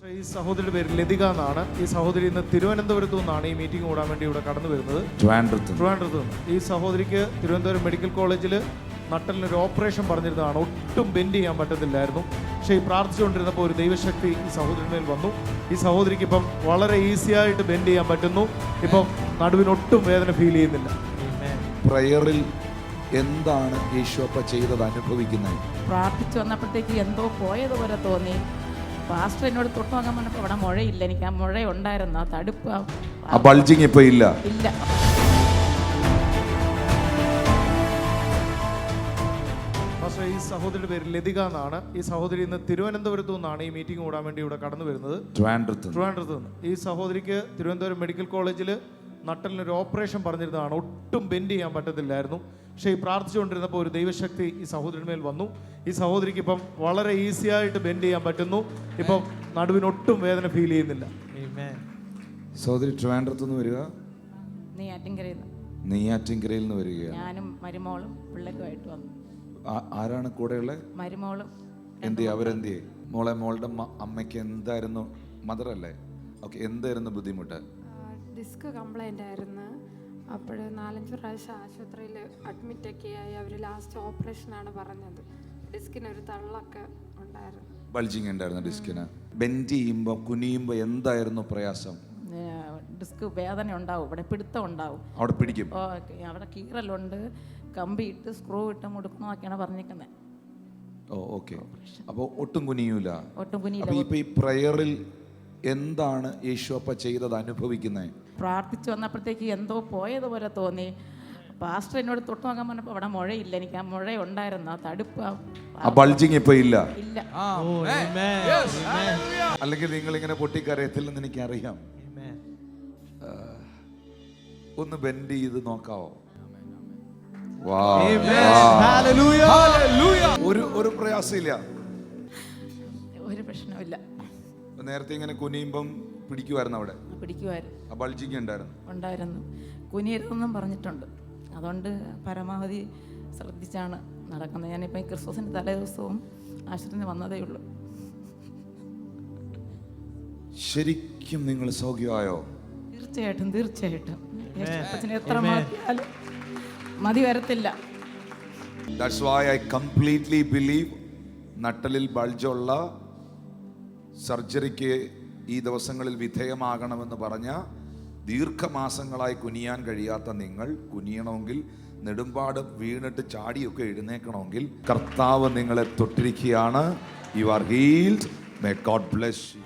ഈ സഹോദരിയുടെ പേര് ലതിക എന്നാണ്. ഈ സഹോദരി ഇന്ന് തിരുവനന്തപുരത്തു നിന്നാണ് ഈ മീറ്റിംഗ് കൂടാൻ വേണ്ടി ഇവിടെ കടന്നു വരുന്നത്. ട്രിവാൻഡ്രത്ത് നിന്ന്. ഈ സഹോദരിക്ക് തിരുവനന്തപുരം മെഡിക്കൽ കോളേജിൽ നട്ടലിനൊരു ഓപ്പറേഷൻ പറഞ്ഞിരുന്നതാണ്. ഒട്ടും ബെൻഡ് ചെയ്യാൻ പറ്റത്തില്ലായിരുന്നു. പക്ഷേ ഈ പ്രാർത്ഥിച്ചുകൊണ്ടിരുന്നപ്പോൾ ഒരു ദൈവശക്തി ഈ സഹോദരിമേൽ വന്നു. ഈ സഹോദരിക്ക് ഇപ്പം വളരെ ഈസി ആയിട്ട് ബെൻഡ് ചെയ്യാൻ പറ്റുന്നു. ഇപ്പം നടുവിനൊട്ടും വേദന ഫീൽ ചെയ്യുന്നില്ല. പ്രയറിൽ എന്താണ് യേശുപ്പ ചെയ്തത് അനുഭവിക്കുന്നത്? പ്രാർത്ഥിച്ചു വന്നപ്പോഴത്തേക്ക് എന്തോ പോയതുപോലെ തോന്നി. പാസ്റ്റർ എന്നോട് തൊട്ട് നോക്കാൻ പറഞ്ഞപ്പോൾ അവിടെ മുഴയില്ല. എനിക്ക് ആ മുഴ ഉണ്ടായിരുന്നു, ആ തടുപ്പ്, ആ ബൾജിങ് ഇപ്പൊ ഇല്ല. ഈ സഹോദരിയുടെ പേര് ലതിക എന്നാണ്. ഈ സഹോദരി ഇന്ന് തിരുവനന്തപുരത്തു നിന്നാണ് ഈ മീറ്റിംഗ് കൂടാൻ വേണ്ടി ഇവിടെ കടന്നു വരുന്നത്. ട്രിവാൻഡ്രത്ത് നിന്ന്. ഈ സഹോദരിക്ക് തിരുവനന്തപുരം മെഡിക്കൽ കോളേജിൽ നട്ടലിനൊരു ഓപ്പറേഷൻ പറഞ്ഞിരുന്നതാണ്. ഒട്ടും ബെൻഡ് ചെയ്യാൻ പറ്റത്തില്ലായിരുന്നു. പക്ഷേ ഈ പ്രാർത്ഥിച്ചുകൊണ്ടിരുന്നപ്പോൾ ഒരു ദൈവശക്തി ഈ സഹോദരിമേൽ വന്നു. ഈ സഹോദരിക്ക് ഇപ്പം വളരെ ഈസി ആയിട്ട് ബെൻഡ് ചെയ്യാൻ പറ്റുന്നു. ഇപ്പം നടുവിനൊട്ടും വേദന ഫീൽ ചെയ്യുന്നില്ല. സഹോദരി ട്രിവാൻഡ്രത്ത് നിന്ന് വരിക, നെയ്യാറ്റിൻകരയിൽ നിന്ന് വരികയാണ്. ഞാനും മരുമോളും പിള്ളേരുമായിട്ട് വന്നു. ആരാണ് കൂടെയുള്ളത്? മരുമോളും. അവരെന്തിയെ? മോളുടെ അമ്മയ്ക്ക് എന്തായിരുന്നു? മദറല്ലേ? ഓക്കെ, എന്തായിരുന്നു ബുദ്ധിമുട്ട്? ഡിസ്ക് കംപ്ലൈൻ്റ് ആയിരുന്നു. അപ്പോൾ 4-5 പ്രാവശ്യം ആശുപത്രിയിൽ അഡ്മിറ്റൊക്കെ ആയി. അവർ ലാസ്റ്റ് ഓപ്പറേഷനാണ് പറഞ്ഞത്. ഡിസ്കിനൊരു തള്ളൊക്കെ ഉണ്ടായിരുന്നു. ബൾജിങ് ഉണ്ടായിരുന്നു ഡിസ്കിന്. ബെൻഡ് ചെയ്യുമ്പോൾ കുനിയുമ്പോൾ എന്തായിരുന്നു പ്രയാസം? ഡിസ്ക് വേദന ഉണ്ടാവും, ഇവിടെ പിടുത്തം ഉണ്ടാവും, അവിടെ പിടിക്കും, അവിടെ കീറലുണ്ട്, കമ്പി ഇട്ട് സ്ക്രൂ ഇട്ട് മുടുക്കുന്നതൊക്കെയാണ് പറഞ്ഞിരിക്കുന്നത്. ഓക്കെ. അപ്പോൾ ഒട്ടും കുനിയൂല. ഇപ്പൊ ഈ പ്രയറിൽ എന്താണ് യേശുപ്പ ചെയ്തത് അനുഭവിക്കുന്നത്? പ്രാർത്ഥിച്ചു വന്നപ്പോഴത്തേക്ക് എന്തോ പോയതുപോലെ തോന്നി. പാസ്റ്റർ എന്നോട് തൊട്ട് നോക്കാൻ പറഞ്ഞപ്പോൾ അവിടെ മുഴയില്ല. എനിക്ക് ആ മുഴ ഉണ്ടായിരുന്നു, ആ തടുപ്പ്, ആ ബൾജിങ് ഇപ്പൊ ഇല്ല. അല്ലെങ്കിൽ നിങ്ങൾ ഇങ്ങനെ പൊട്ടിക്കരയത്തില്ലെന്ന് എനിക്കറിയാം. ഒന്ന് ബെൻഡ് ചെയ്ത് നോക്കാവോ? ഒരു പ്രയാസമില്ല, ഒരു പ്രശ്നമില്ല. നേരത്തെ ഇങ്ങനെ കുനിയുമ്പം പിടിക്കുമായിരുന്നു, അവിടെ പിടിക്കുമായിരുന്നു, ബൾജിങ് ഉണ്ടായിരുന്നു. കുനിയരുതെന്നും പറഞ്ഞിട്ടുണ്ട്. അതുകൊണ്ട് പരമാവധി ശ്രദ്ധിച്ചാണ് നടക്കുന്നത്. ഞാനിപ്പോൾ ഈ ക്രിസ്മസിൻ്റെ തലേ ദിവസവും ആശുപത്രിയിൽ വന്നതേ ഉള്ളൂ. ശരിക്കും നിങ്ങൾ സൗഖ്യമായോ? തീർച്ചയായിട്ടും. എത്ര മാറ്റിയാലും മതി വരത്തില്ല. That's why I completely believe നട്ടലിൽ ബൾജുള്ള സർജറിക്ക് ഈ ദിവസങ്ങളിൽ വിധേയമാകണമെന്ന് പറഞ്ഞ ദീർഘമാസങ്ങളായി കുനിയാൻ കഴിയാത്ത നിങ്ങൾ കുനിയണമെങ്കിൽ, നെടുമ്പാട് വീണിട്ട് ചാടിയൊക്കെ എഴുന്നേക്കണമെങ്കിൽ കർത്താവ് നിങ്ങളെ തൊട്ടിരിക്കുകയാണ്. You are healed. May God bless you.